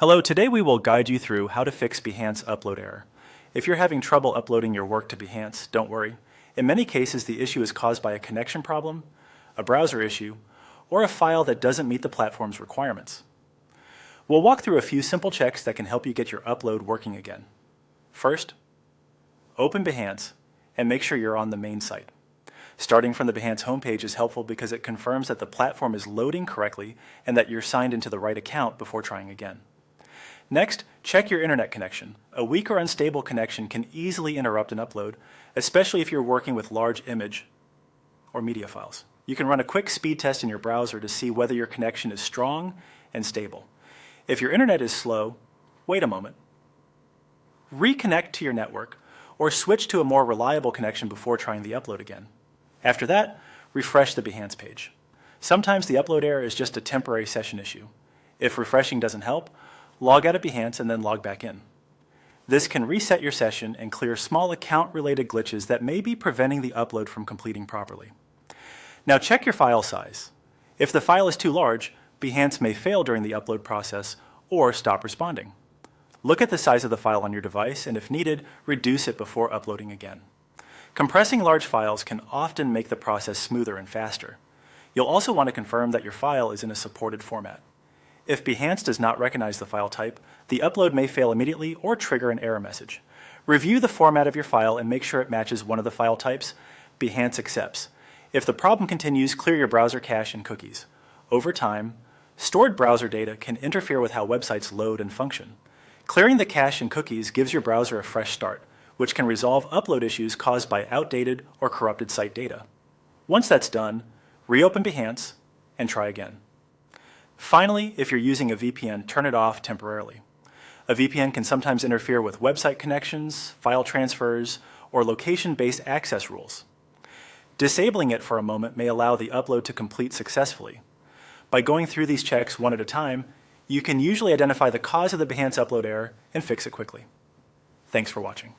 Hello, today we will guide you through how to fix Behance upload error. If you're having trouble uploading your work to Behance, don't worry. In many cases, the issue is caused by a connection problem, a browser issue, or a file that doesn't meet the platform's requirements. We'll walk through a few simple checks that can help you get your upload working again. First, open Behance and make sure you're on the main site. Starting from the Behance homepage is helpful because it confirms that the platform is loading correctly and that you're signed into the right account before trying again. Next, check your internet connection. A weak or unstable connection can easily interrupt an upload, especially if you're working with large image or media files. You can run a quick speed test in your browser to see whether your connection is strong and stable. If your internet is slow, wait a moment. Reconnect to your network or switch to a more reliable connection before trying the upload again. After that, refresh the Behance page. Sometimes the upload error is just a temporary session issue. If refreshing doesn't help, log out of Behance and then log back in. This can reset your session and clear small account-related glitches that may be preventing the upload from completing properly. Now check your file size. If the file is too large, Behance may fail during the upload process or stop responding. Look at the size of the file on your device and if needed, reduce it before uploading again. Compressing large files can often make the process smoother and faster. You'll also want to confirm that your file is in a supported format. If Behance does not recognize the file type, the upload may fail immediately or trigger an error message. Review the format of your file and make sure it matches one of the file types Behance accepts. If the problem continues, clear your browser cache and cookies. Over time, stored browser data can interfere with how websites load and function. Clearing the cache and cookies gives your browser a fresh start, which can resolve upload issues caused by outdated or corrupted site data. Once that's done, reopen Behance and try again. Finally, if you're using a VPN, turn it off temporarily. A VPN can sometimes interfere with website connections, file transfers, or location-based access rules. Disabling it for a moment may allow the upload to complete successfully. By going through these checks one at a time, you can usually identify the cause of the Behance upload error and fix it quickly. Thanks for watching.